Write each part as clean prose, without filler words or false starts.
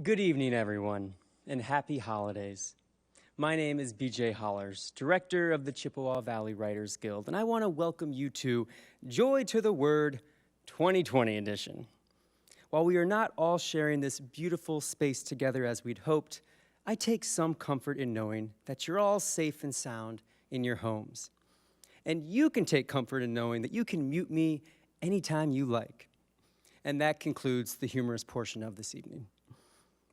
Good evening, everyone, and happy holidays. My name is BJ Hollers, director of the Chippewa Valley Writers Guild, and I want to welcome you to Joy to the Word 2020 edition. While we are not all sharing this beautiful space together as we'd hoped, I take some comfort in knowing that you're all safe and sound in your homes. And you can take comfort in knowing that you can mute me anytime you like. And that concludes the humorous portion of this evening.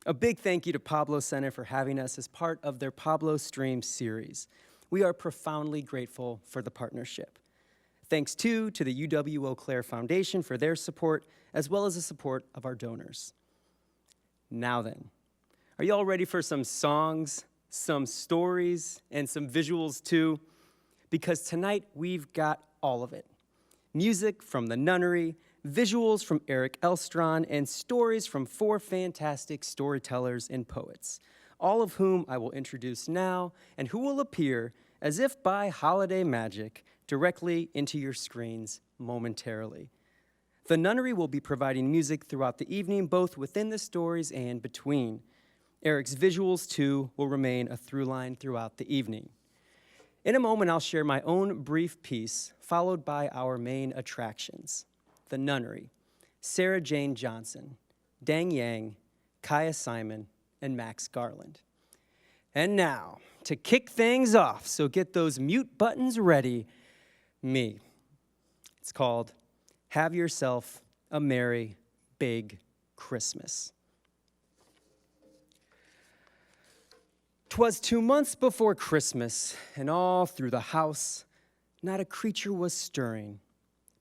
A big thank you to Pablo Center for having us as part of their Pablo Stream series. We are profoundly grateful for the partnership. Thanks too to the UW Eau Claire Foundation for their support, as well as the support of our donors. Now then, are you all ready for some songs, some stories, and some visuals too? Because tonight we've got all of it. Music from The Nunnery, visuals from Eric Elstron, and stories from 4 fantastic storytellers and poets, all of whom I will introduce now and who will appear as if by holiday magic directly into your screens momentarily. The Nunnery will be providing music throughout the evening, both within the stories and between. Eric's visuals, too, will remain a through line throughout the evening. In a moment, I'll share my own brief piece, followed by our main attractions. The Nunnery, Sarah Jane Johnson, Dang Yang, Kaya Simon, and Max Garland. And now, to kick things off, so get those mute buttons ready, me. It's called Have Yourself a Merry Big Christmas. 'Twas 2 months before Christmas, and all through the house, not a creature was stirring,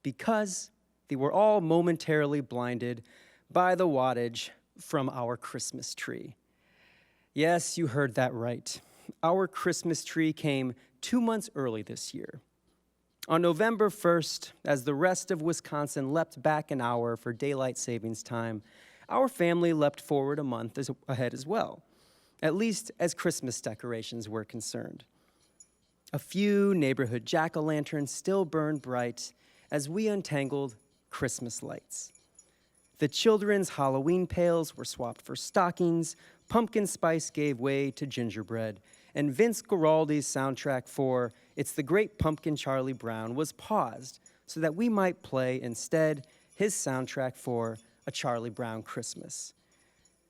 because they were all momentarily blinded by the wattage from our Christmas tree. Yes, you heard that right. Our Christmas tree came 2 months early this year. On November 1st, as the rest of Wisconsin leapt back an hour for daylight savings time, our family leapt forward a month ahead as well, at least as Christmas decorations were concerned. A few neighborhood jack-o'-lanterns still burned bright as we untangled Christmas lights. The children's Halloween pails were swapped for stockings, pumpkin spice gave way to gingerbread, and Vince Guaraldi's soundtrack for It's the Great Pumpkin Charlie Brown was paused so that we might play instead his soundtrack for A Charlie Brown Christmas.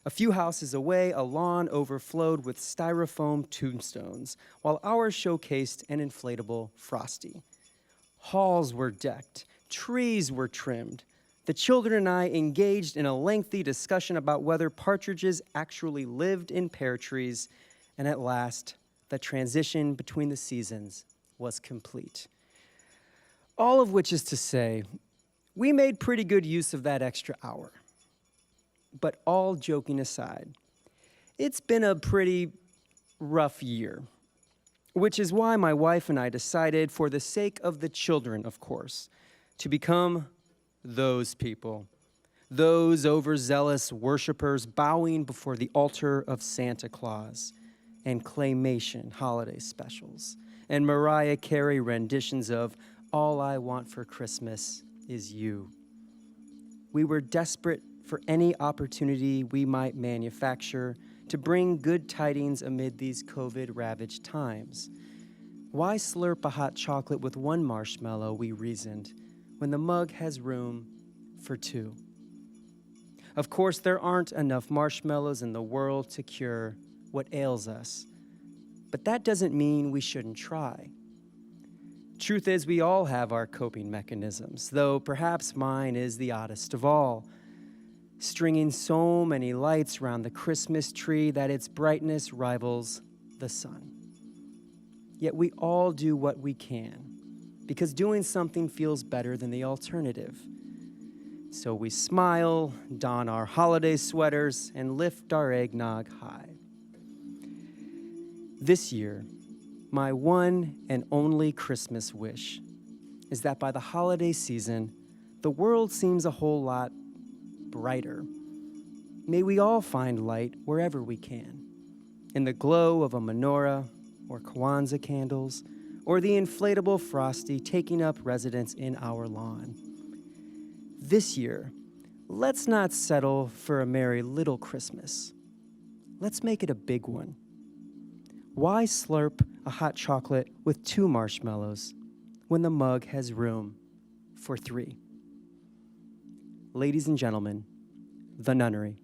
A few houses away, a lawn overflowed with styrofoam tombstones, while ours showcased an inflatable Frosty. Halls were decked, trees were trimmed. The children and I engaged in a lengthy discussion about whether partridges actually lived in pear trees, and at last, the transition between the seasons was complete. All of which is to say, we made pretty good use of that extra hour. But all joking aside, it's been a pretty rough year, which is why my wife and I decided, for the sake of the children, of course, to become those people, those overzealous worshipers bowing before the altar of Santa Claus and claymation holiday specials and Mariah Carey renditions of All I Want for Christmas Is You. We were desperate for any opportunity we might manufacture to bring good tidings amid these COVID-ravaged times. Why slurp a hot chocolate with one marshmallow, we reasoned, when the mug has room for 2? Of course, there aren't enough marshmallows in the world to cure what ails us, but that doesn't mean we shouldn't try. Truth is, we all have our coping mechanisms, though perhaps mine is the oddest of all. Stringing so many lights around the Christmas tree that its brightness rivals the sun. Yet we all do what we can, because doing something feels better than the alternative. So we smile, don our holiday sweaters, and lift our eggnog high. This year, my one and only Christmas wish is that by the holiday season, the world seems a whole lot brighter. May we all find light wherever we can, in the glow of a menorah or Kwanzaa candles, or the inflatable Frosty taking up residence in our lawn. This year, let's not settle for a merry little Christmas. Let's make it a big one. Why slurp a hot chocolate with 2 marshmallows when the mug has room for 3? Ladies and gentlemen, The Nunnery.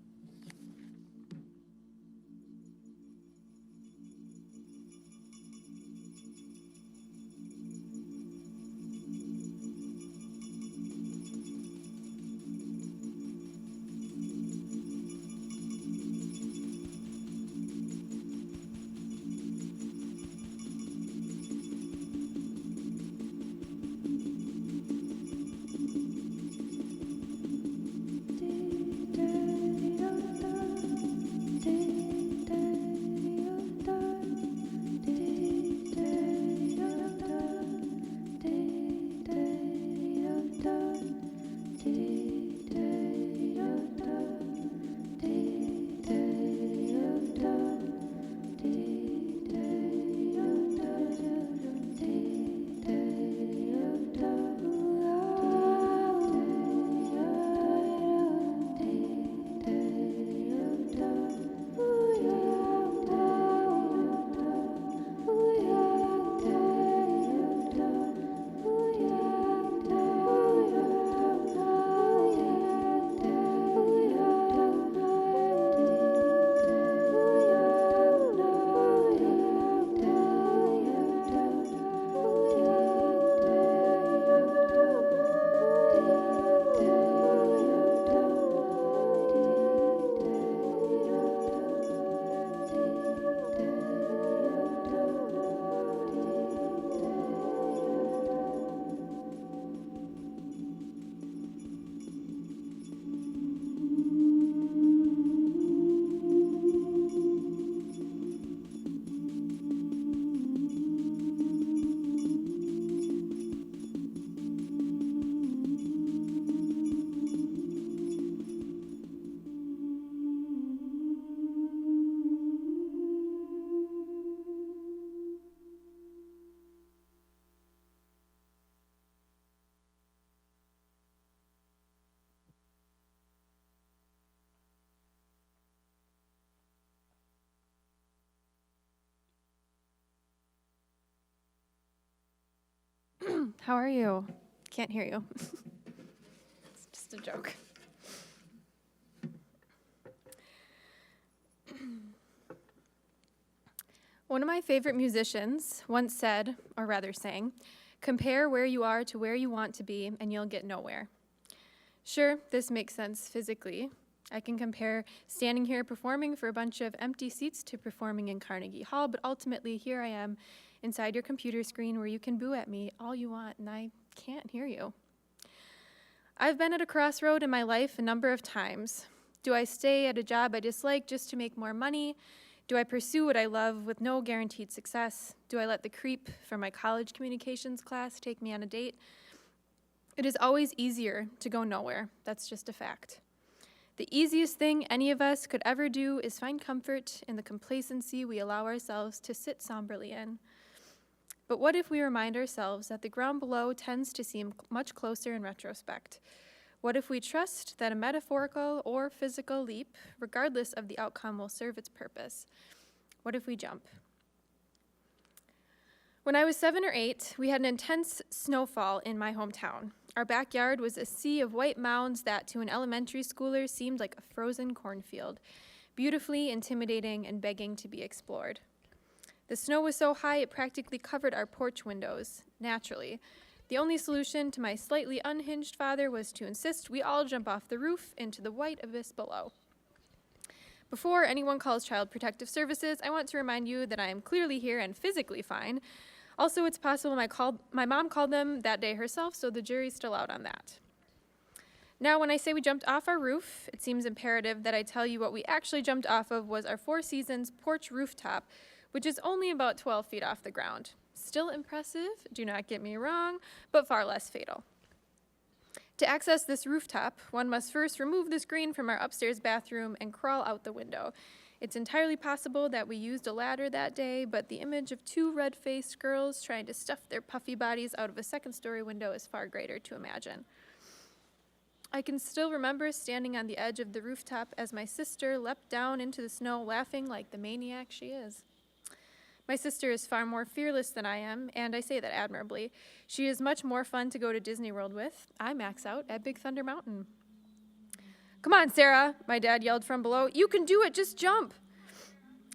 How are you? Can't hear you. It's just a joke. One of my favorite musicians once said, or rather sang, "Compare where you are to where you want to be, and you'll get nowhere." Sure, this makes sense physically. I can compare standing here performing for a bunch of empty seats to performing in Carnegie Hall, but ultimately here I am inside your computer screen where you can boo at me all you want, and I can't hear you. I've been at a crossroad in my life a number of times. Do I stay at a job I dislike just to make more money? Do I pursue what I love with no guaranteed success? Do I let the creep from my college communications class take me on a date? It is always easier to go nowhere. That's just a fact. The easiest thing any of us could ever do is find comfort in the complacency we allow ourselves to sit somberly in. But what if we remind ourselves that the ground below tends to seem much closer in retrospect? What if we trust that a metaphorical or physical leap, regardless of the outcome, will serve its purpose? What if we jump? When I was 7 or 8, we had an intense snowfall in my hometown. Our backyard was a sea of white mounds that to an elementary schooler seemed like a frozen cornfield, beautifully intimidating and begging to be explored. The snow was so high it practically covered our porch windows, naturally. The only solution to my slightly unhinged father was to insist we all jump off the roof into the white abyss below. Before anyone calls Child Protective Services, I want to remind you that I am clearly here and physically fine. Also, it's possible my mom called them that day herself, so the jury's still out on that. Now, when I say we jumped off our roof, it seems imperative that I tell you what we actually jumped off of was our Four Seasons porch rooftop, which is only about 12 feet off the ground. Still impressive, do not get me wrong, but far less fatal. To access this rooftop, one must first remove the screen from our upstairs bathroom and crawl out the window. It's entirely possible that we used a ladder that day, but the image of 2 red-faced girls trying to stuff their puffy bodies out of a second-story window is far greater to imagine. I can still remember standing on the edge of the rooftop as my sister leapt down into the snow, laughing like the maniac she is. My sister is far more fearless than I am, and I say that admirably. She is much more fun to go to Disney World with. I max out at Big Thunder Mountain. "Come on, Sarah," my dad yelled from below. "You can do it, just jump."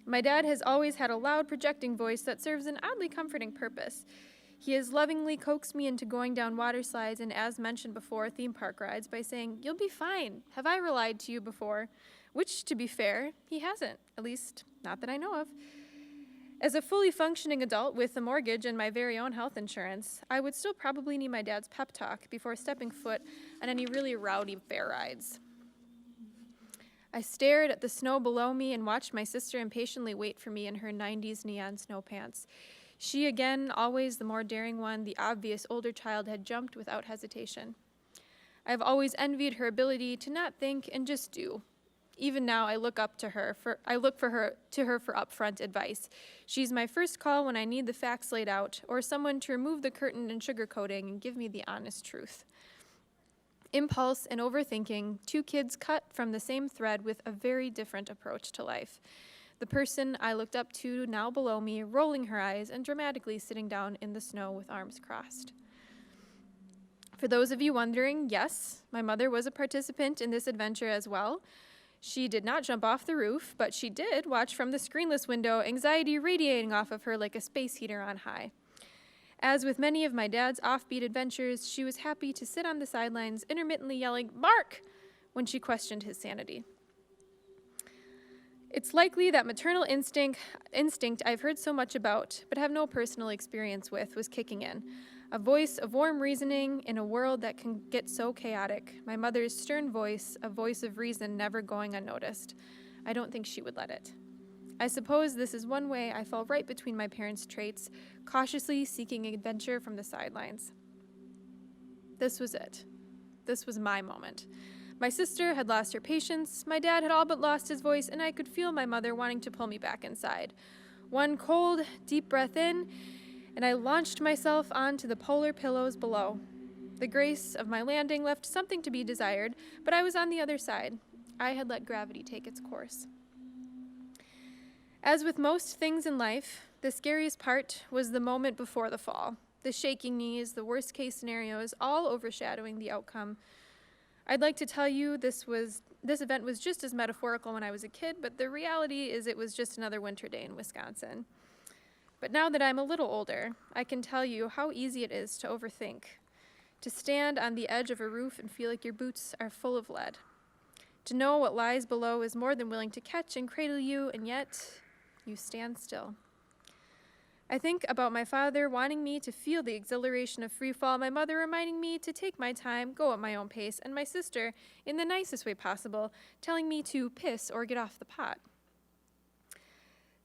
My dad has always had a loud projecting voice that serves an oddly comforting purpose. He has lovingly coaxed me into going down water slides and, as mentioned before, theme park rides by saying, "You'll be fine. Have I relied to you before?" Which, to be fair, he hasn't, at least not that I know of. As a fully functioning adult with a mortgage and my very own health insurance, I would still probably need my dad's pep talk before stepping foot on any really rowdy fair rides. I stared at the snow below me and watched my sister impatiently wait for me in her 90s neon snow pants. She, again, always the more daring one, the obvious older child, had jumped without hesitation. I have always envied her ability to not think and just do. Even now, I look to her for upfront advice. She's my first call when I need the facts laid out, or someone to remove the curtain and sugarcoating and give me the honest truth. Impulse and overthinking, two kids cut from the same thread with a very different approach to life. The person I looked up to now below me, rolling her eyes and dramatically sitting down in the snow with arms crossed. For those of you wondering, yes, my mother was a participant in this adventure as well. She did not jump off the roof, but she did watch from the screenless window, anxiety radiating off of her like a space heater on high. As with many of my dad's offbeat adventures, she was happy to sit on the sidelines, intermittently yelling, "Mark!" when she questioned his sanity. It's likely that maternal instinct I've heard so much about, but have no personal experience with, was kicking in. A voice of warm reasoning in a world that can get so chaotic. My mother's stern voice, a voice of reason never going unnoticed. I don't think she would let it. I suppose this is one way I fell right between my parents' traits, cautiously seeking adventure from the sidelines. This was it. This was my moment. My sister had lost her patience, my dad had all but lost his voice, and I could feel my mother wanting to pull me back inside. One cold, deep breath in, and I launched myself onto the polar pillows below. The grace of my landing left something to be desired, but I was on the other side. I had let gravity take its course. As with most things in life, the scariest part was the moment before the fall. The shaking knees, the worst-case scenarios, all overshadowing the outcome. I'd like to tell you this event was just as metaphorical when I was a kid, but the reality is it was just another winter day in Wisconsin. But now that I'm a little older, I can tell you how easy it is to overthink, to stand on the edge of a roof and feel like your boots are full of lead. To know what lies below is more than willing to catch and cradle you, and yet you stand still. I think about my father wanting me to feel the exhilaration of free fall, my mother reminding me to take my time, go at my own pace, and my sister, in the nicest way possible, telling me to piss or get off the pot.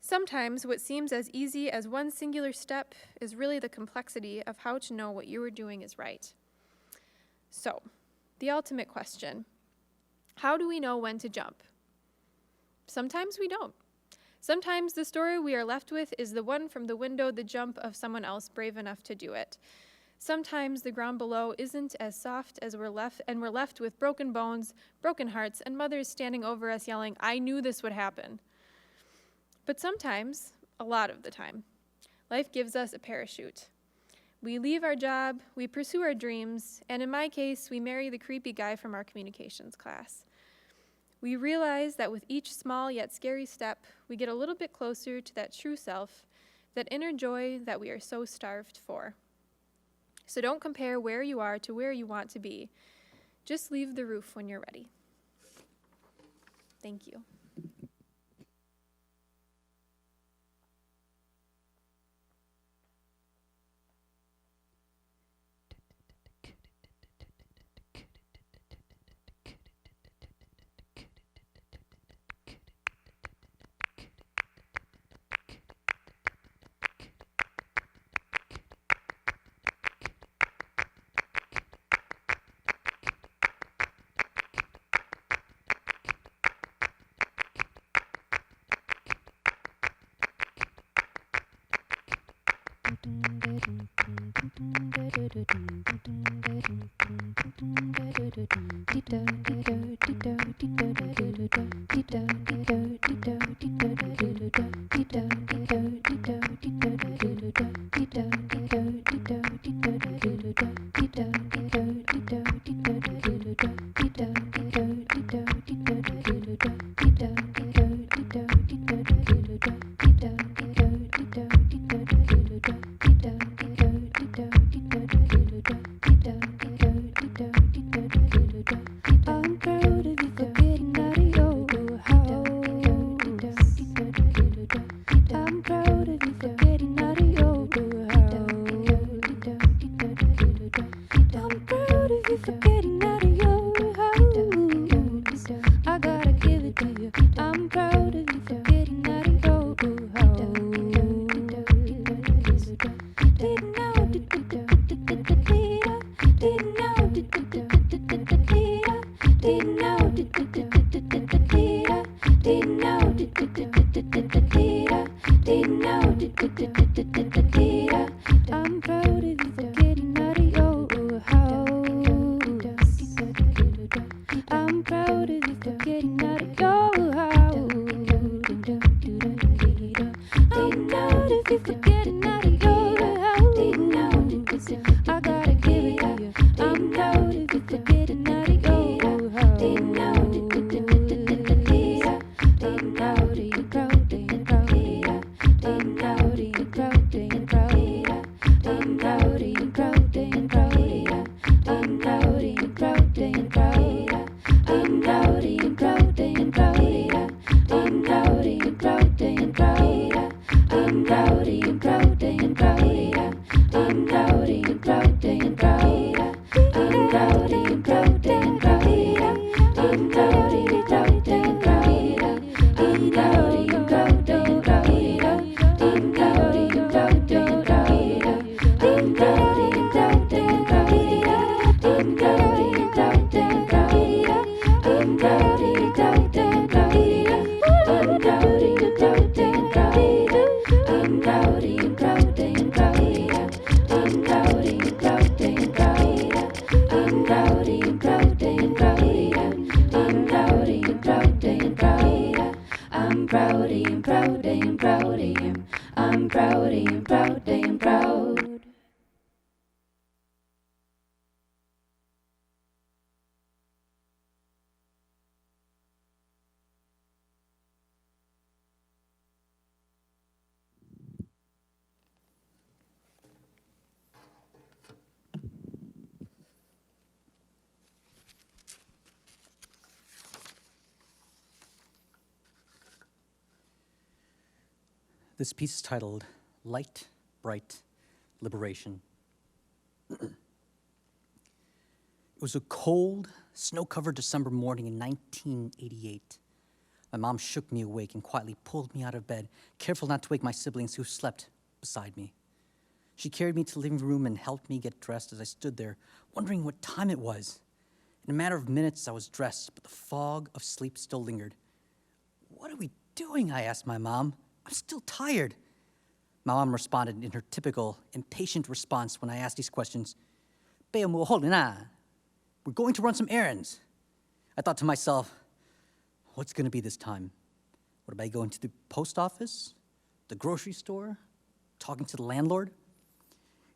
Sometimes what seems as easy as one singular step is really the complexity of how to know what you are doing is right. So, the ultimate question, how do we know when to jump? Sometimes we don't. Sometimes the story we are left with is the one from the window, the jump of someone else brave enough to do it. Sometimes the ground below isn't as soft as we're left with broken bones, broken hearts, and mothers standing over us yelling, "I knew this would happen." But sometimes, a lot of the time, life gives us a parachute. We leave our job, we pursue our dreams, and in my case, we marry the creepy guy from our communications class. We realize that with each small yet scary step, we get a little bit closer to that true self, that inner joy that we are so starved for. So don't compare where you are to where you want to be. Just leave the roof when you're ready. Thank you. This piece is titled Light, Bright, Liberation. It was a cold, snow-covered December morning in 1988. My mom shook me awake and quietly pulled me out of bed, careful not to wake my siblings who slept beside me. She carried me to the living room and helped me get dressed as I stood there, wondering what time it was. In a matter of minutes, I was dressed, but the fog of sleep still lingered. "What are we doing?" I asked my mom. "I'm still tired." My mom responded in her typical impatient response when I asked these questions. "We're going to run some errands." I thought to myself, what's going to be this time? What, am I going to the post office? The grocery store? Talking to the landlord?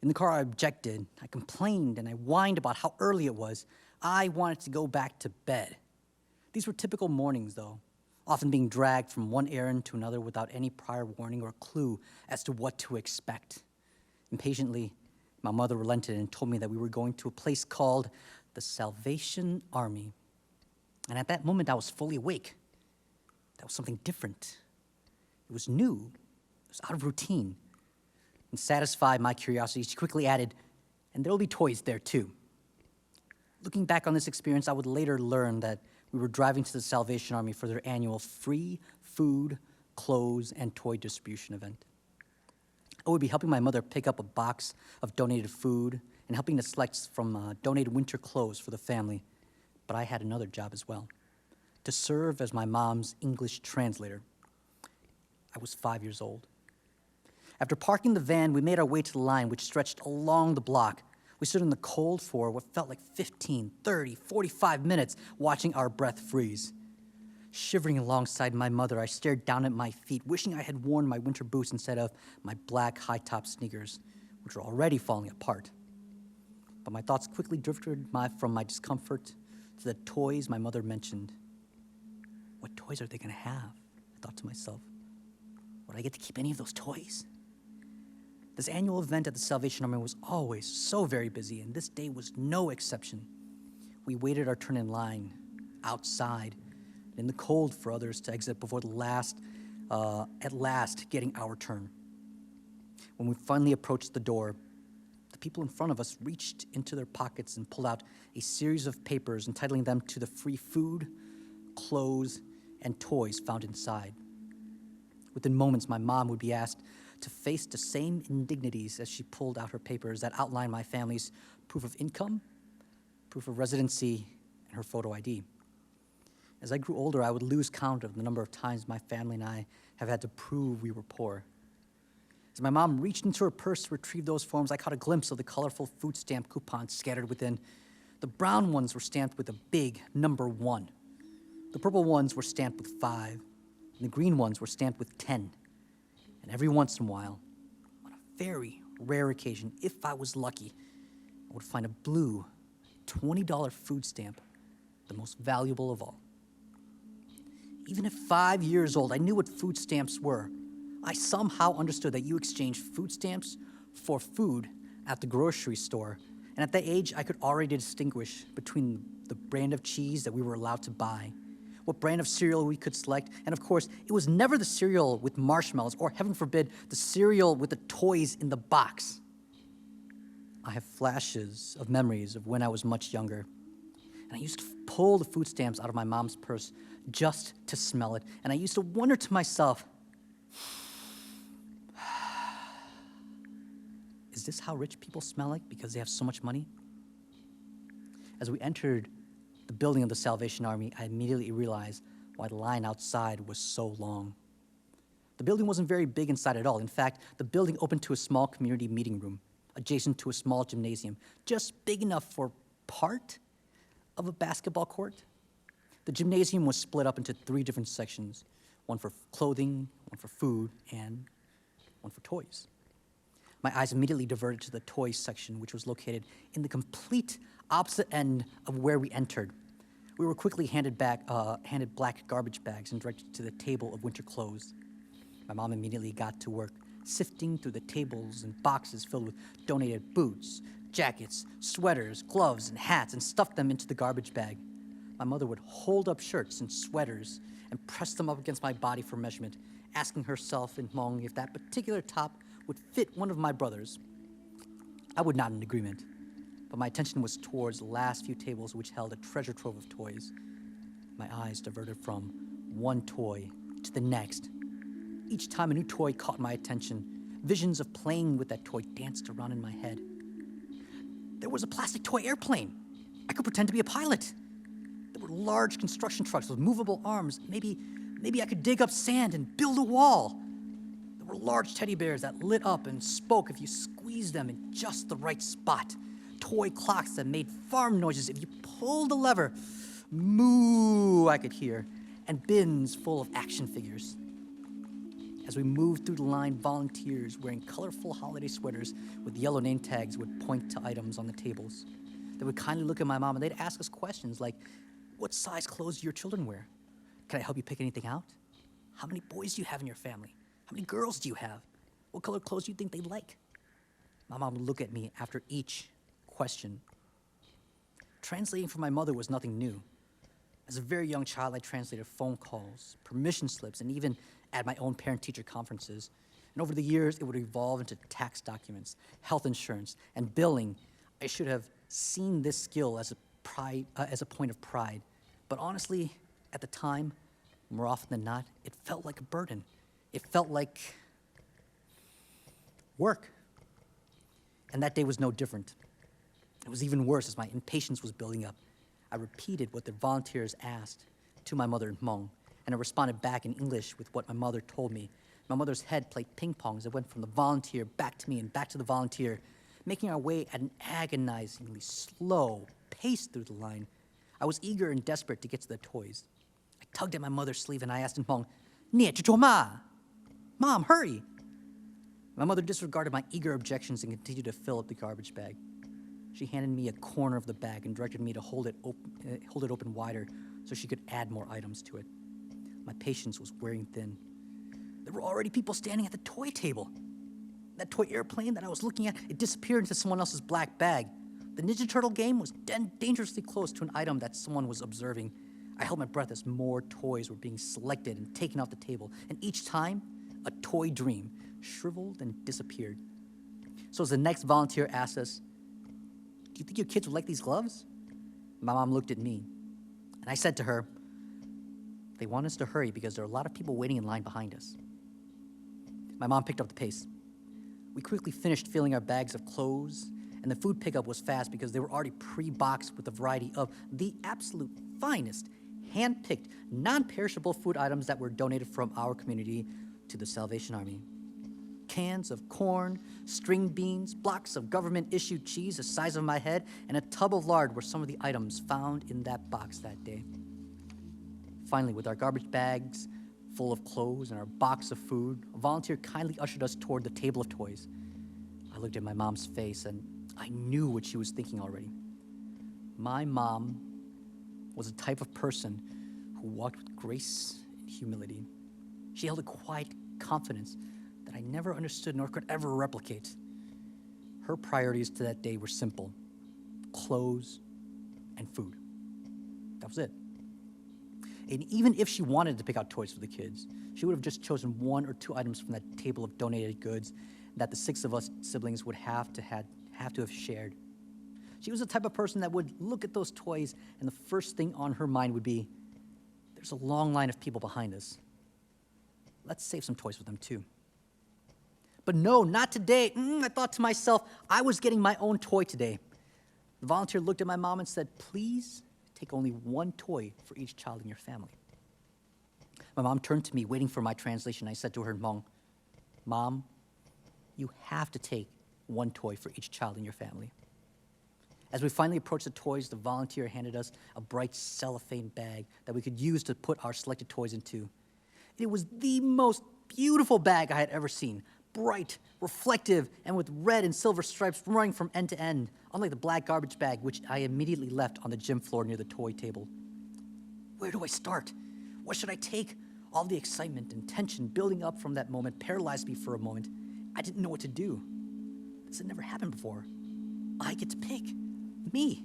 In the car, I objected. I complained and I whined about how early it was. I wanted to go back to bed. These were typical mornings, though, often being dragged from one errand to another without any prior warning or clue as to what to expect. Impatiently, my mother relented and told me that we were going to a place called the Salvation Army. And at that moment, I was fully awake. That was something different. It was new. It was out of routine. And satisfied my curiosity, she quickly added, "And there'll be toys there, too." Looking back on this experience, I would later learn that we were driving to the Salvation Army for their annual free food, clothes, and toy distribution event. I would be helping my mother pick up a box of donated food and helping to select from donated winter clothes for the family. But I had another job as well, to serve as my mom's English translator. I was 5 years old. After parking the van, we made our way to the line which stretched along the block. We stood in the cold for what felt like 15, 30, 45 minutes, watching our breath freeze. Shivering alongside my mother, I stared down at my feet, wishing I had worn my winter boots instead of my black high-top sneakers, which were already falling apart. But my thoughts quickly drifted from my discomfort to the toys my mother mentioned. What toys are they going to have? I thought to myself. Would I get to keep any of those toys? This annual event at the Salvation Army was always so very busy, and this day was no exception. We waited our turn in line, outside, in the cold for others to exit before at last getting our turn. When we finally approached the door, the people in front of us reached into their pockets and pulled out a series of papers entitling them to the free food, clothes, and toys found inside. Within moments, my mom would be asked to face the same indignities as she pulled out her papers that outlined my family's proof of income, proof of residency, and her photo ID. As I grew older, I would lose count of the number of times my family and I have had to prove we were poor. As my mom reached into her purse to retrieve those forms, I caught a glimpse of the colorful food stamp coupons scattered within. The brown ones were stamped with a big number 1. The purple ones were stamped with 5, and the green ones were stamped with 10. And every once in a while, on a very rare occasion, if I was lucky, I would find a blue $20 food stamp, the most valuable of all. Even at 5 years old, I knew what food stamps were. I somehow understood that you exchanged food stamps for food at the grocery store. And at that age, I could already distinguish between the brand of cheese that we were allowed to buy, what brand of cereal we could select, and of course, it was never the cereal with marshmallows, or heaven forbid, the cereal with the toys in the box. I have flashes of memories of when I was much younger, and I used to pull the food stamps out of my mom's purse just to smell it, and I used to wonder to myself, is this how rich people smell like because they have so much money? As we entered the building of the Salvation Army, I immediately realized why the line outside was so long. The building wasn't very big inside at all. In fact, the building opened to a small community meeting room, adjacent to a small gymnasium, just big enough for part of a basketball court. The gymnasium was split up into 3 different sections, one for clothing, one for food, and one for toys. My eyes immediately diverted to the toys section, which was located in the complete opposite end of where we entered. We were quickly handed black garbage bags and directed to the table of winter clothes. My mom immediately got to work, sifting through the tables and boxes filled with donated boots, jackets, sweaters, gloves, and hats, and stuffed them into the garbage bag. My mother would hold up shirts and sweaters and press them up against my body for measurement, asking herself and Mong if that particular top would fit one of my brothers. I would nod in agreement, but my attention was towards the last few tables which held a treasure trove of toys. My eyes diverted from one toy to the next. Each time a new toy caught my attention, visions of playing with that toy danced around in my head. There was a plastic toy airplane. I could pretend to be a pilot. There were large construction trucks with movable arms. Maybe I could dig up sand and build a wall. There were large teddy bears that lit up and spoke if you squeezed them in just the right spot. Toy clocks that made farm noises if you pulled a lever. Moo, I could hear. And bins full of action figures. As we moved through the line, volunteers wearing colorful holiday sweaters with yellow name tags would point to items on the tables. They would kindly look at my mom and they'd ask us questions like, what size clothes do your children wear? Can I help you pick anything out? How many boys do you have in your family? How many girls do you have? What color clothes do you think they like? My mom would look at me after each question. Translating for my mother was nothing new. As a very young child, I translated phone calls, permission slips, and even at my own parent-teacher conferences. And over the years, it would evolve into tax documents, health insurance, and billing. I should have seen this skill as a point of pride. But honestly, at the time, more often than not, it felt like a burden. It felt like work. And that day was no different. It was even worse as my impatience was building up. I repeated what the volunteers asked to my mother and Mong, and I responded back in English with what my mother told me. My mother's head played ping pong as it went from the volunteer back to me and back to the volunteer. making our way at an agonizingly slow pace through the line. I was eager and desperate to get to the toys. I tugged at my mother's sleeve and I asked in Hmong, "Nie, chichoma! Mom, hurry!" My mother disregarded my eager objections and continued to fill up the garbage bag. She handed me a corner of the bag and directed me to hold it open wider so she could add more items to it. My patience was wearing thin. There were already people standing at the toy table. That toy airplane that I was looking at, it disappeared into someone else's black bag. The Ninja Turtle game was dangerously close to an item that someone was observing. I held my breath as more toys were being selected and taken off the table, and each time, a toy dream shriveled and disappeared. So as the next volunteer asked us, "Do you think your kids would like these gloves?" My mom looked at me, and I said to her, "They want us to hurry because there are a lot of people waiting in line behind us." My mom picked up the pace. We quickly finished filling our bags of clothes, and the food pickup was fast because they were already pre-boxed with a variety of the absolute finest, hand-picked, non-perishable food items that were donated from our community to the Salvation Army. Cans of corn, string beans, blocks of government-issued cheese the size of my head, and a tub of lard were some of the items found in that box that day. Finally, with our garbage bags full of clothes and our box of food, a volunteer kindly ushered us toward the table of toys. I looked at my mom's face, and I knew what she was thinking already. My mom was the type of person who walked with grace and humility. She held a quiet confidence that I never understood nor could ever replicate. Her priorities to that day were simple: clothes and food. That was it. And even if she wanted to pick out toys for the kids, she would have just chosen one or two items from that table of donated goods that the six of us siblings would have to have shared. She was the type of person that would look at those toys, and the first thing on her mind would be, "There's a long line of people behind us. Let's save some toys for them too." But no, not today. I thought to myself, I was getting my own toy today. The volunteer looked at my mom and said, "Please take only one toy for each child in your family." My mom turned to me, waiting for my translation. I said to her in Hmong, "Mom, you have to take one toy for each child in your family." As we finally approached the toys, the volunteer handed us a bright cellophane bag that we could use to put our selected toys into. It was the most beautiful bag I had ever seen. Bright, reflective, and with red and silver stripes running from end to end, unlike the black garbage bag, which I immediately left on the gym floor near the toy table. Where do I start? What should I take? All the excitement and tension building up from that moment paralyzed me for a moment. I didn't know what to do. This had never happened before. I get to pick. Me.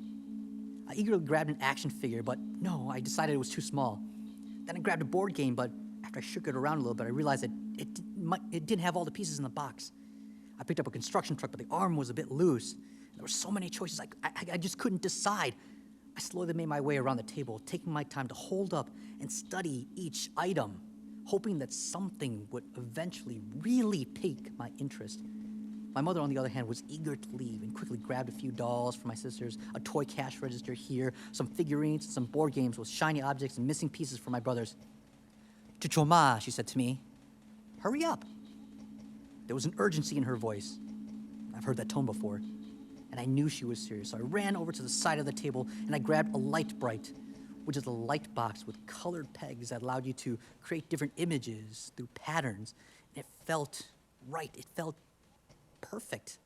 I eagerly grabbed an action figure, but no, I decided it was too small. Then I grabbed a board game, but after I shook it around a little bit, I realized that it didn't have all the pieces in the box. I picked up a construction truck, but the arm was a bit loose. There were so many choices, I just couldn't decide. I slowly made my way around the table, taking my time to hold up and study each item, hoping that something would eventually really pique my interest. My mother, on the other hand, was eager to leave and quickly grabbed a few dolls for my sisters, a toy cash register here, some figurines, and some board games with shiny objects and missing pieces for my brothers. "Chichoma," she said to me, "hurry up." There was an urgency in her voice. I've heard that tone before, and I knew she was serious. So I ran over to the side of the table and I grabbed a Light Bright, which is a light box with colored pegs that allowed you to create different images through patterns. And it felt right. It felt perfect.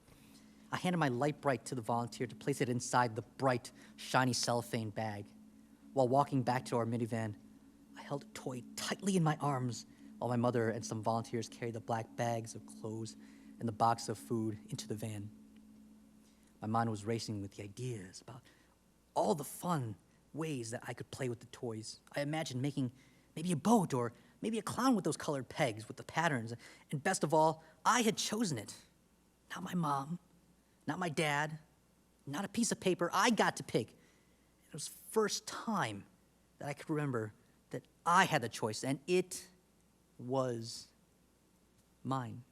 I handed my Light Bright to the volunteer to place it inside the bright, shiny cellophane bag. While walking back to our minivan, I held a toy tightly in my arms while my mother and some volunteers carried the black bags of clothes and the box of food into the van. My mind was racing with the ideas about all the fun ways that I could play with the toys. I imagined making maybe a boat or maybe a clown with those colored pegs with the patterns. And best of all, I had chosen it. Not my mom, not my dad, not a piece of paper. I got to pick. It was the first time that I could remember that I had the choice, and it was mine.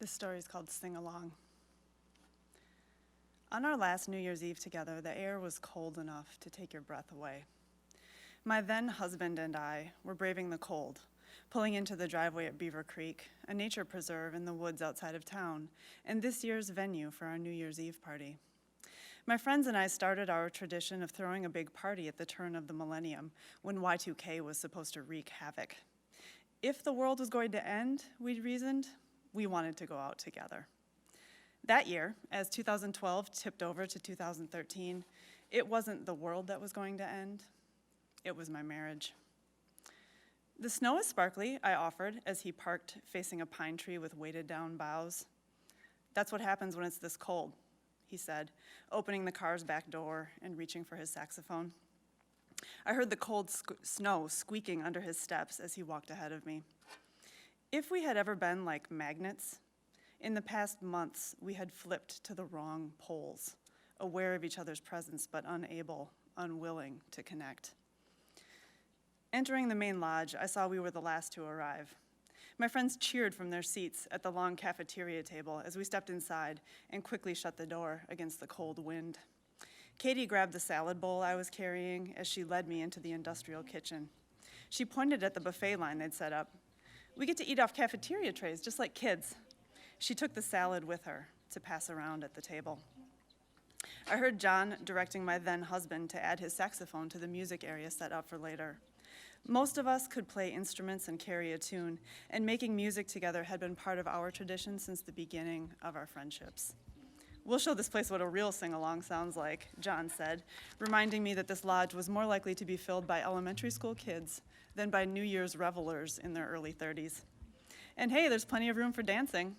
This story is called Sing Along. On our last New Year's Eve together, the air was cold enough to take your breath away. My then husband and I were braving the cold, pulling into the driveway at Beaver Creek, a nature preserve in the woods outside of town, and this year's venue for our New Year's Eve party. My friends and I started our tradition of throwing a big party at the turn of the millennium, when Y2K was supposed to wreak havoc. If the world was going to end, we reasoned, we wanted to go out together. That year, as 2012 tipped over to 2013, it wasn't the world that was going to end, it was my marriage. "The snow is sparkly," I offered as he parked facing a pine tree with weighted down boughs. "That's what happens when it's this cold," he said, opening the car's back door and reaching for his saxophone. I heard the cold snow squeaking under his steps as he walked ahead of me. If we had ever been like magnets, in the past months we had flipped to the wrong poles, aware of each other's presence but unable, unwilling to connect. Entering the main lodge, I saw we were the last to arrive. My friends cheered from their seats at the long cafeteria table as we stepped inside and quickly shut the door against the cold wind. Katie grabbed the salad bowl I was carrying as she led me into the industrial kitchen. She pointed at the buffet line they'd set up. "We get to eat off cafeteria trays, just like kids." She took the salad with her to pass around at the table. I heard John directing my then husband to add his saxophone to the music area set up for later. Most of us could play instruments and carry a tune, and making music together had been part of our tradition since the beginning of our friendships. "We'll show this place what a real sing-along sounds like," John said, reminding me that this lodge was more likely to be filled by elementary school kids than by New Year's revelers in their early 30s. "And hey, there's plenty of room for dancing."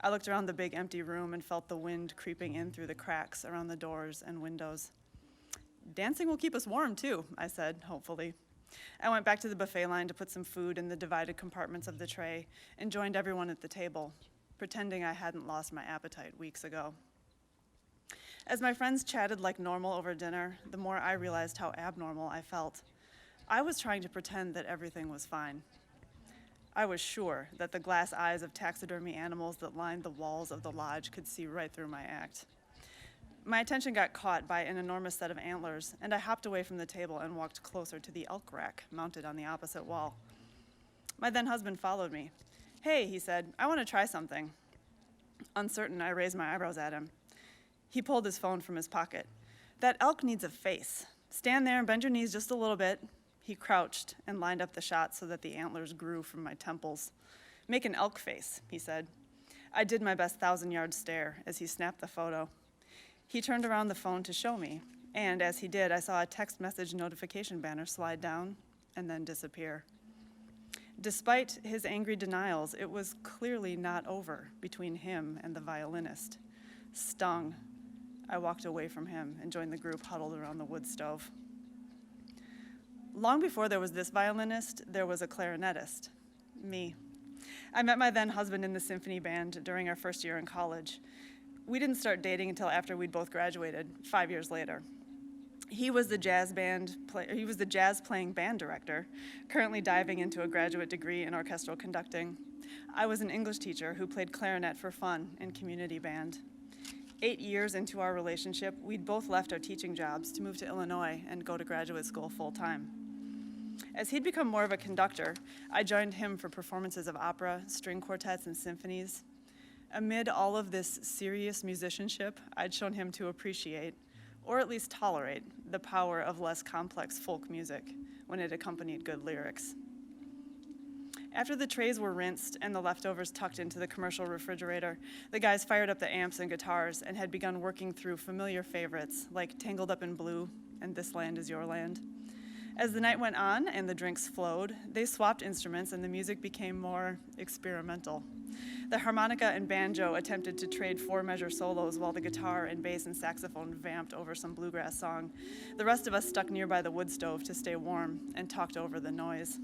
I looked around the big empty room and felt the wind creeping in through the cracks around the doors and windows. "Dancing will keep us warm, too," I said, hopefully. I went back to the buffet line to put some food in the divided compartments of the tray and joined everyone at the table, pretending I hadn't lost my appetite weeks ago. As my friends chatted like normal over dinner, the more I realized how abnormal I felt. I was trying to pretend that everything was fine. I was sure that the glass eyes of taxidermy animals that lined the walls of the lodge could see right through my act. My attention got caught by an enormous set of antlers, and I hopped away from the table and walked closer to the elk rack mounted on the opposite wall. My then husband followed me. "Hey," he said, "I want to try something." Uncertain, I raised my eyebrows at him. He pulled his phone from his pocket. "That elk needs a face. Stand there and bend your knees just a little bit." He crouched and lined up the shot so that the antlers grew from my temples. "Make an elk face," he said. I did my best 1,000-yard stare as he snapped the photo. He turned around the phone to show me, and as he did, I saw a text message notification banner slide down and then disappear. Despite his angry denials, it was clearly not over between him and the violinist. Stung, I walked away from him and joined the group huddled around the wood stove. Long before there was this violinist, there was a clarinetist, me. I met my then husband in the symphony band during our first year in college. We didn't start dating until after we'd both graduated, 5 years later. He was the jazz playing band director, currently diving into a graduate degree in orchestral conducting. I was an English teacher who played clarinet for fun in community band. 8 years into our relationship, we'd both left our teaching jobs to move to Illinois and go to graduate school full-time. As he'd become more of a conductor, I joined him for performances of opera, string quartets, and symphonies. Amid all of this serious musicianship, I'd shown him to appreciate, or at least tolerate, the power of less complex folk music when it accompanied good lyrics. After the trays were rinsed and the leftovers tucked into the commercial refrigerator, the guys fired up the amps and guitars and had begun working through familiar favorites like Tangled Up in Blue and This Land Is Your Land. As the night went on and the drinks flowed, they swapped instruments and the music became more experimental. The harmonica and banjo attempted to trade 4-measure solos while the guitar and bass and saxophone vamped over some bluegrass song. The rest of us stuck nearby the wood stove to stay warm and talked over the noise.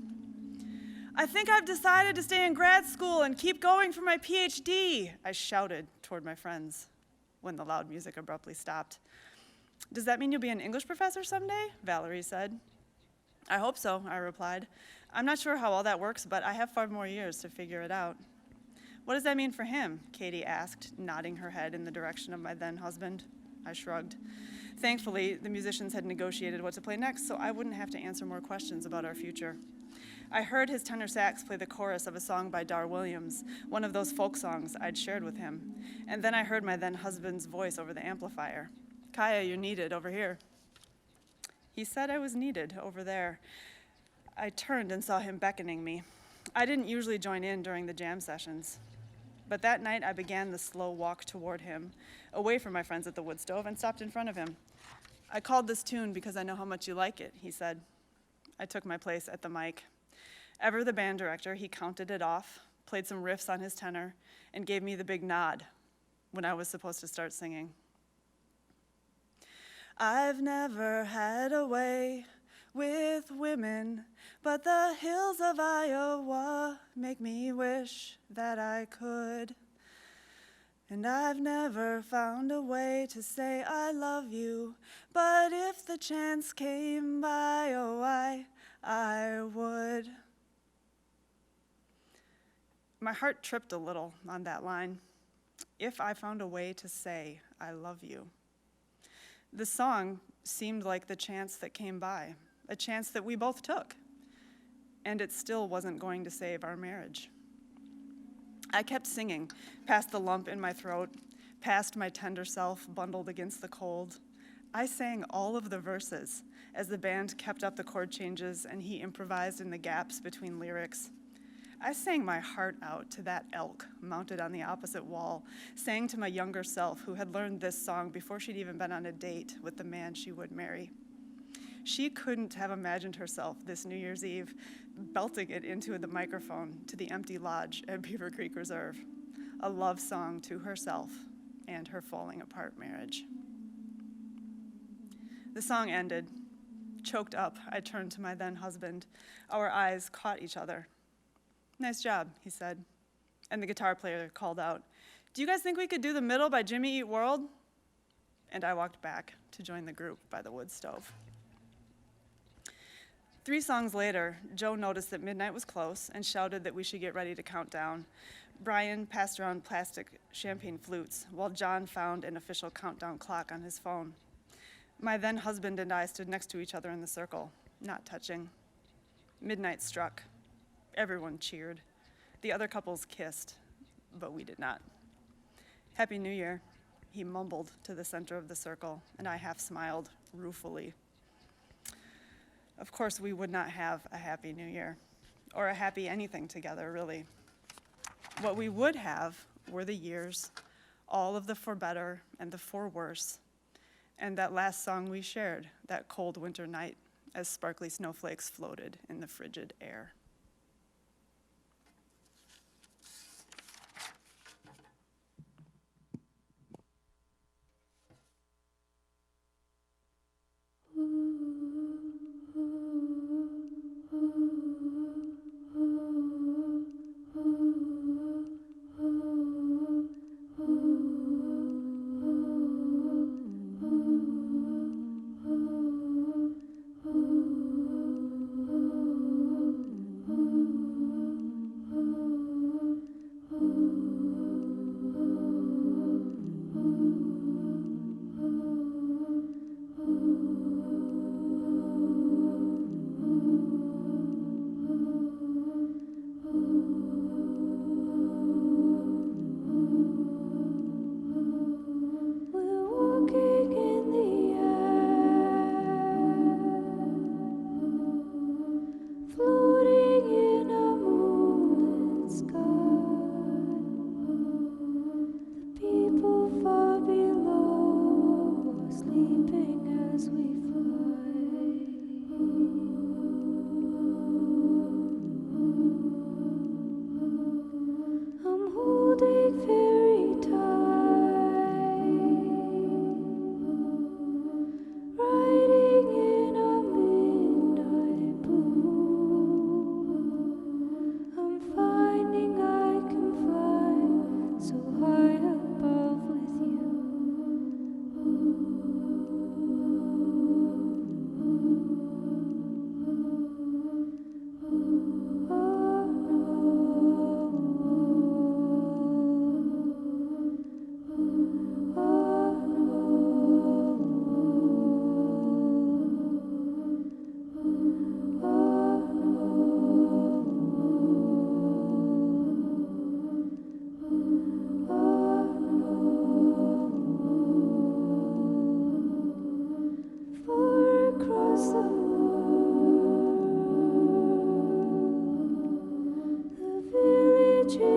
"I think I've decided to stay in grad school and keep going for my PhD," I shouted toward my friends when the loud music abruptly stopped. "Does that mean you'll be an English professor someday?" Valerie said. "I hope so," I replied. "I'm not sure how all that works, but I have 5 more years to figure it out." What does that mean for him? Katie asked, nodding her head in the direction of my then husband. I shrugged. Thankfully, the musicians had negotiated what to play next, so I wouldn't have to answer more questions about our future. I heard his tenor sax play the chorus of a song by Dar Williams, one of those folk songs I'd shared with him. And then I heard my then husband's voice over the amplifier. Kaya, you're needed over here. He said I was needed over there. I turned and saw him beckoning me. I didn't usually join in during the jam sessions. But that night I began the slow walk toward him, away from my friends at the wood stove, and stopped in front of him. I called this tune because I know how much you like it, he said. I took my place at the mic. Ever the band director, he counted it off, played some riffs on his tenor, and gave me the big nod when I was supposed to start singing. I've never had a way with women, but the hills of Iowa make me wish that I could. And I've never found a way to say I love you, but if the chance came by, oh, I would. My heart tripped a little on that line. If I found a way to say I love you. The song seemed like the chance that came by, a chance that we both took, and it still wasn't going to save our marriage. I kept singing, past the lump in my throat, past my tender self bundled against the cold. I sang all of the verses as the band kept up the chord changes and he improvised in the gaps between lyrics. I sang my heart out to that elk mounted on the opposite wall, sang to my younger self who had learned this song before she'd even been on a date with the man she would marry. She couldn't have imagined herself this New Year's Eve belting it into the microphone to the empty lodge at Beaver Creek Reserve, a love song to herself and her falling apart marriage. The song ended. Choked up, I turned to my then husband. Our eyes caught each other. Nice job, he said. And the guitar player called out, do you guys think we could do The Middle by Jimmy Eat World? And I walked back to join the group by the wood stove. 3 songs later, Joe noticed that midnight was close and shouted that we should get ready to count down. Brian passed around plastic champagne flutes, while John found an official countdown clock on his phone. My then husband and I stood next to each other in the circle, not touching. Midnight struck. Everyone cheered. The other couples kissed, but we did not. Happy New Year, he mumbled to the center of the circle, and I half smiled ruefully. Of course, we would not have a Happy New Year, or a happy anything together, really. What we would have were the years, all of the for better and the for worse, and that last song we shared, that cold winter night, as sparkly snowflakes floated in the frigid air.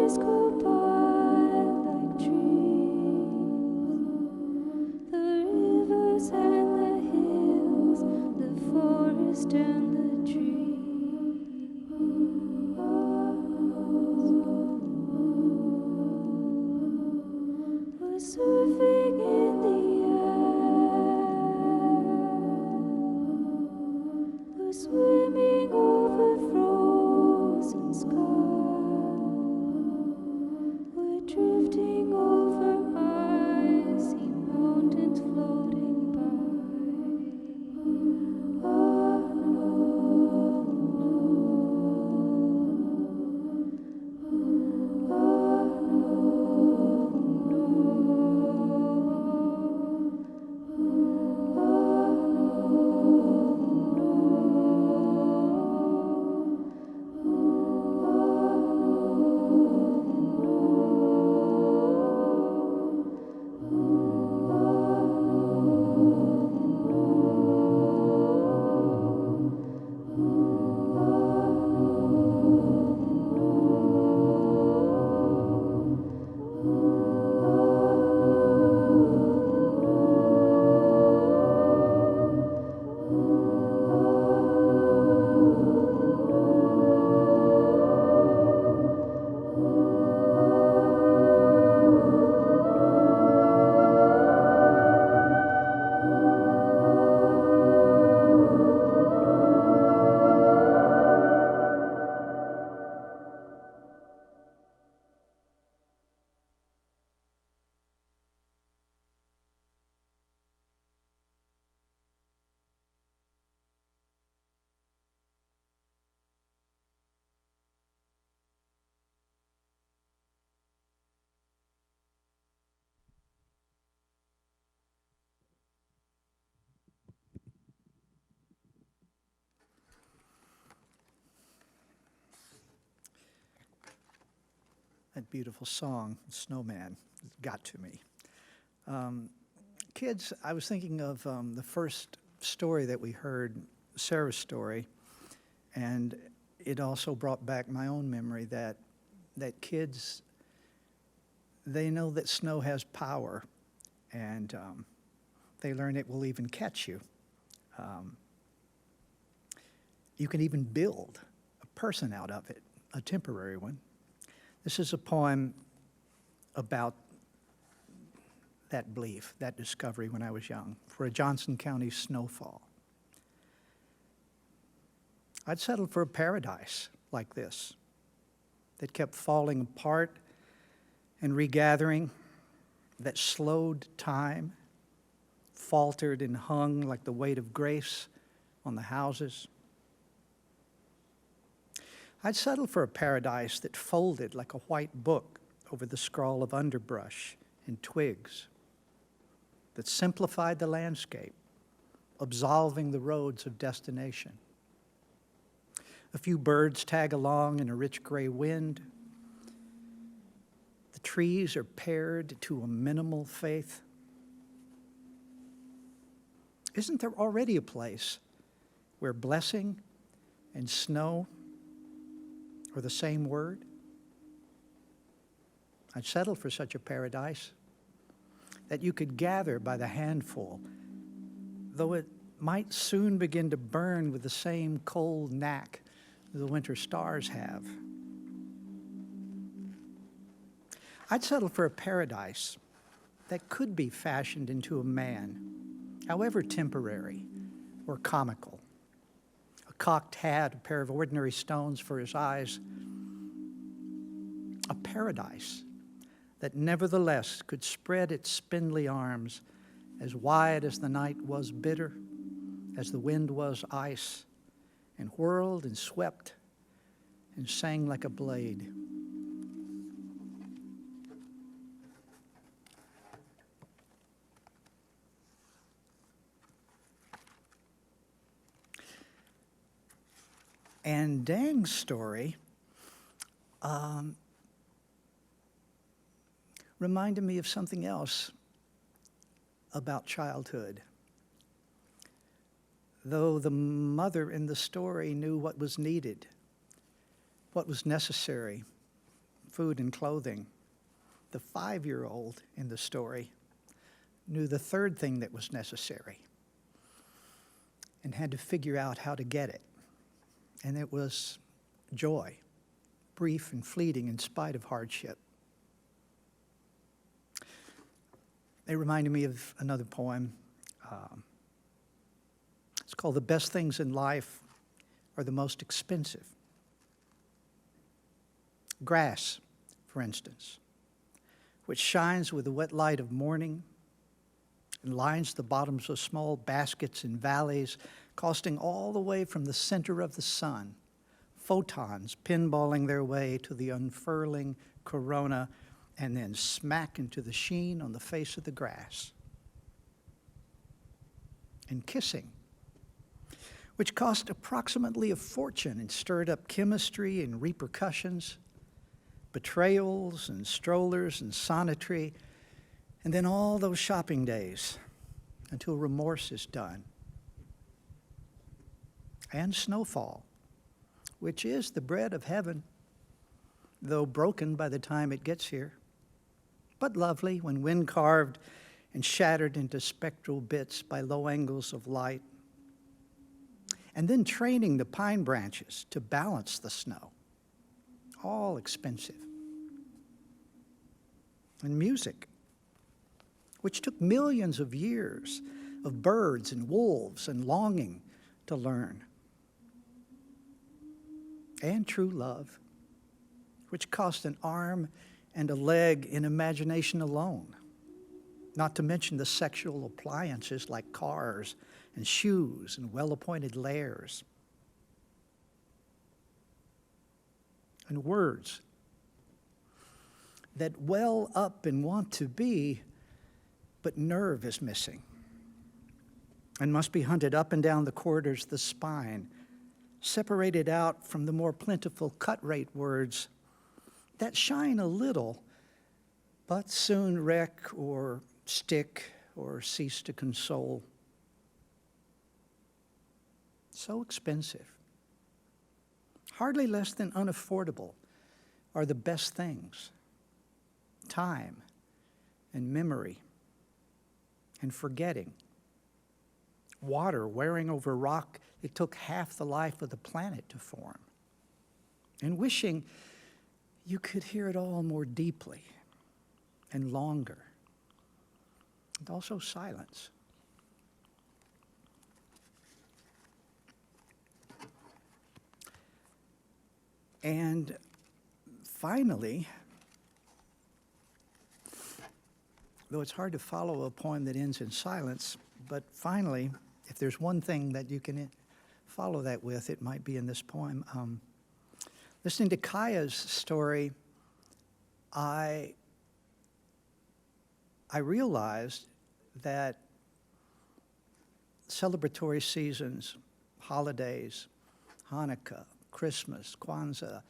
Years go by like dreams. The rivers and the hills, the forest and the trees. We're surfing in the air. We're swimming over frozen sky. We're drifting over icy mountains floating by. Oh no, That beautiful song, Snowman, got to me. Kids, I was thinking of the first story that we heard, Sarah's story, and it also brought back my own memory that kids, they know that snow has power, and they learn it will even catch you. You can even build a person out of it, a temporary one. This is a poem about that belief, that discovery when I was young, for a Johnson County snowfall. I'd settled for a paradise like this that kept falling apart and regathering, that slowed time, faltered and hung like the weight of grace on the houses. I'd settle for a paradise that folded like a white book over the scrawl of underbrush and twigs, that simplified the landscape, absolving the roads of destination. A few birds tag along in a rich gray wind. The trees are paired to a minimal faith. Isn't there already a place where blessing and snow or the same word? I'd settle for such a paradise that you could gather by the handful, though it might soon begin to burn with the same cold knack the winter stars have. I'd settle for a paradise that could be fashioned into a man, however temporary or comical. A cocked hat, a pair of ordinary stones for his eyes. A paradise that nevertheless could spread its spindly arms as wide as the night was bitter, as the wind was ice, and whirled and swept and sang like a blade. And Dang's story reminded me of something else about childhood. Though the mother in the story knew what was needed, what was necessary food and clothing, the 5-year-old in the story knew the third thing that was necessary and had to figure out how to get it. And it was joy, brief and fleeting in spite of hardship. They reminded me of another poem. It's called The Best Things in Life Are the Most Expensive. Grass, for instance, which shines with the wet light of morning and lines the bottoms of small baskets in valleys, costing all the way from the center of the sun, photons pinballing their way to the unfurling corona and then smack into the sheen on the face of the grass. And kissing, which cost approximately a fortune and stirred up chemistry and repercussions, betrayals and strollers and sonetry, and then all those shopping days until remorse is done. And snowfall, which is the bread of heaven, though broken by the time it gets here, but lovely when wind-carved and shattered into spectral bits by low angles of light. And then training the pine branches to balance the snow, all expensive. And music, which took millions of years of birds and wolves and longing to learn. And true love, which cost an arm and a leg in imagination alone, not to mention the sexual appliances like cars and shoes and well-appointed lairs. And words that well up and want to be, but nerve is missing and must be hunted up and down the corridors of the spine, separated out from the more plentiful cut-rate words that shine a little, but soon wreck or stick or cease to console. So expensive, hardly less than unaffordable, are the best things: time and memory and forgetting, water wearing over rock it took half the life of the planet to form, and wishing you could hear it all more deeply and longer, and also silence. And finally, though it's hard to follow a poem that ends in silence, but finally, if there's one thing that you can follow that with, it might be in this poem. Listening to Kaya's story, I realized that celebratory seasons, holidays, Hanukkah, Christmas, Kwanzaa,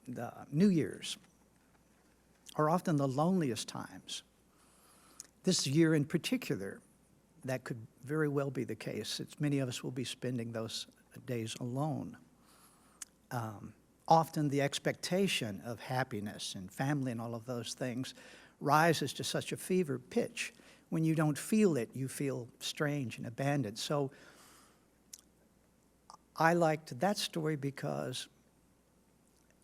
the New Year's, are often the loneliest times. This year in particular, that could very well be the case. Many of us will be spending those days alone. Often the expectation of happiness and family and all of those things rises to such a fever pitch. When you don't feel it, you feel strange and abandoned. So I liked that story because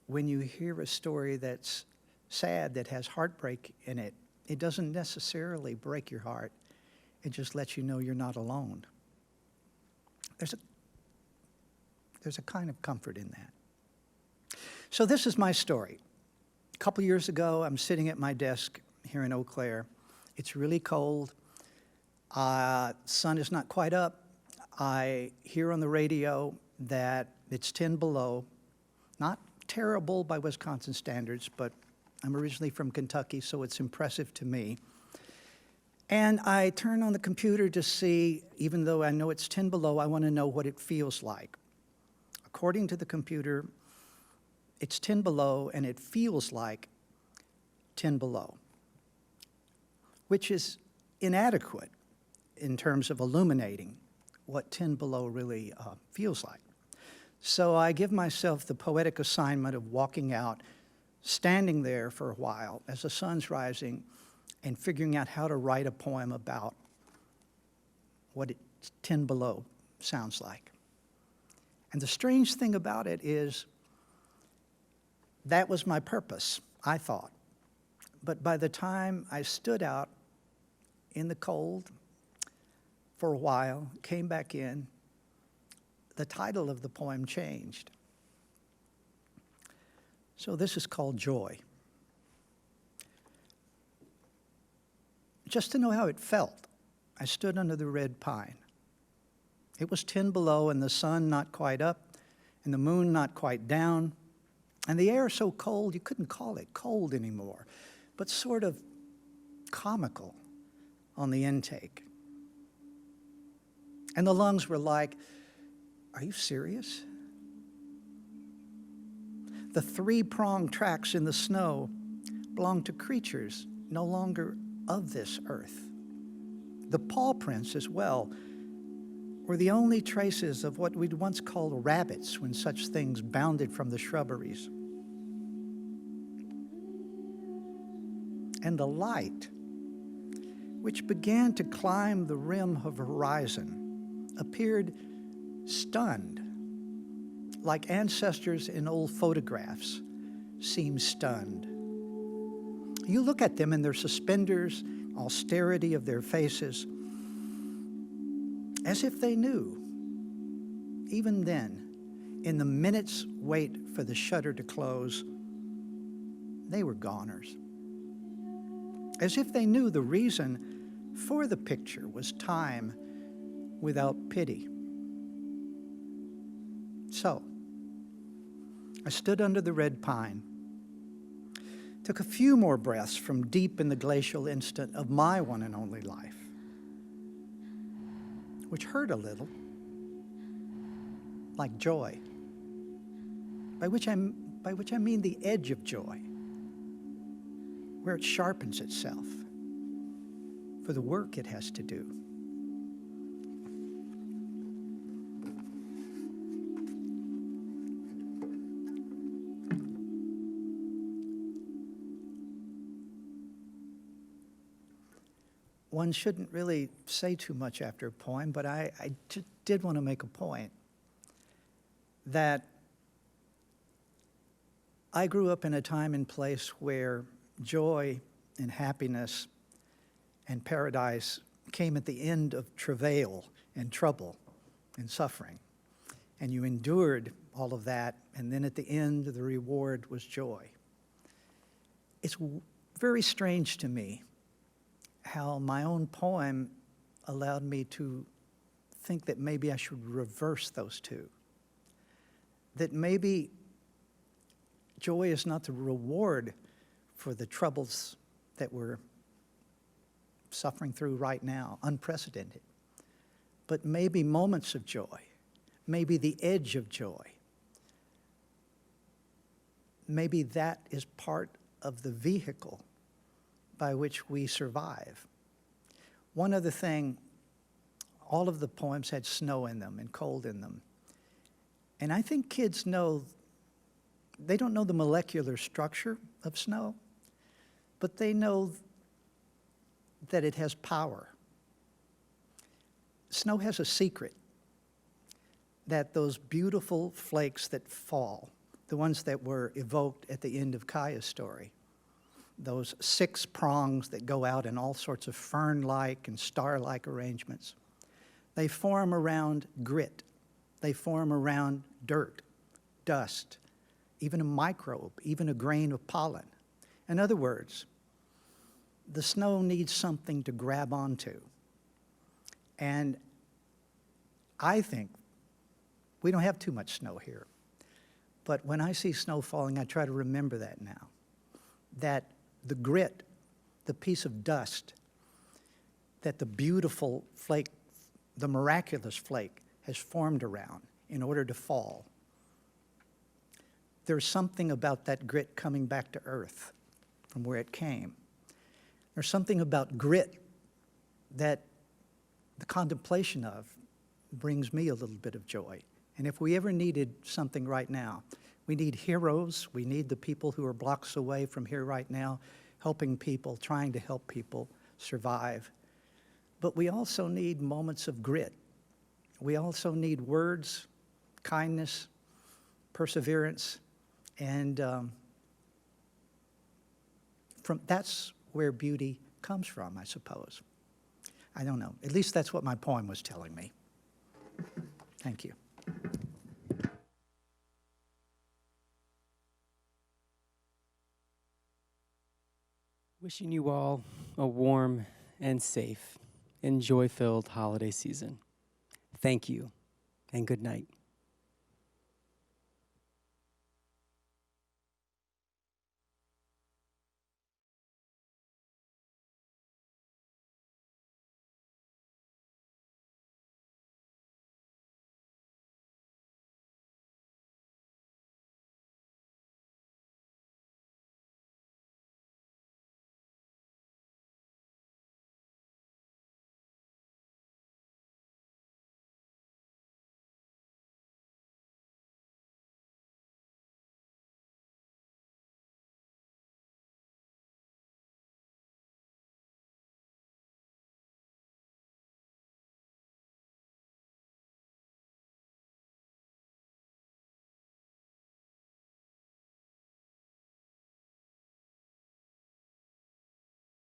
when you hear a story that's sad, that has heartbreak in it, it doesn't necessarily break your heart. It just lets you know you're not alone. There's a kind of comfort in that. So this is my story. A couple years ago, I'm sitting at my desk here in Eau Claire. It's really cold. Sun is not quite up. I hear on the radio that it's 10 below. Not terrible by Wisconsin standards, but I'm originally from Kentucky, so it's impressive to me. And I turn on the computer to see, even though I know it's 10 below, I want to know what it feels like. According to the computer, it's 10 below, and it feels like 10 below, which is inadequate in terms of illuminating what 10 below really feels like. So I give myself the poetic assignment of walking out standing there for a while as the sun's rising and figuring out how to write a poem about what 10 below sounds like. And the strange thing about it is that was my purpose, I thought. But by the time I stood out in the cold for a while, came back in, the title of the poem changed. So this is called Joy. Just to know how it felt, I stood under the red pine. It was 10 below and the sun not quite up and the moon not quite down, and the air so cold you couldn't call it cold anymore, but sort of comical on the intake. And the lungs were like, are you serious? The three-pronged tracks in the snow belonged to creatures no longer of this earth. The paw prints as well were the only traces of what we'd once called rabbits when such things bounded from the shrubberies. And the light, which began to climb the rim of the horizon, appeared stunned, like ancestors in old photographs seem stunned. You look at them in their suspenders, austerity of their faces, as if they knew, even then, in the minute's wait for the shutter to close, they were goners. As if they knew the reason for the picture was time without pity. So, I stood under the red pine, took a few more breaths from deep in the glacial instant of my one and only life, which hurt a little, like joy, by which I mean the edge of joy, where it sharpens itself for the work it has to do. One shouldn't really say too much after a poem, but I did want to make a point that I grew up in a time and place where joy and happiness and paradise came at the end of travail and trouble and suffering. And you endured all of that, and then at the end, the reward was joy. It's very strange to me how my own poem allowed me to think that maybe I should reverse those two. That maybe joy is not the reward for the troubles that we're suffering through right now, unprecedented, but maybe moments of joy, maybe the edge of joy. Maybe that is part of the vehicle by which we survive. One other thing, all of the poems had snow in them and cold in them. And I think kids know, they don't know the molecular structure of snow, but they know that it has power. Snow has a secret, that those beautiful flakes that fall, the ones that were evoked at the end of Kaya's story, those 6 prongs that go out in all sorts of fern-like and star-like arrangements. They form around grit. They form around dirt, dust, even a microbe, even a grain of pollen. In other words, the snow needs something to grab onto. And I think we don't have too much snow here. But when I see snow falling, I try to remember that now. That the grit, the piece of dust, that the beautiful flake, the miraculous flake, has formed around in order to fall. There's something about that grit coming back to earth from where it came. There's something about grit that the contemplation of brings me a little bit of joy. And if we ever needed something right now, We need heroes. We need the people who are blocks away from here right now, helping people, trying to help people survive. But we also need moments of grit. We also need words, kindness, perseverance, and that's where beauty comes from, I suppose. I don't know. At least that's what my poem was telling me. Thank you. Wishing you all a warm and safe and joy-filled holiday season. Thank you, and good night.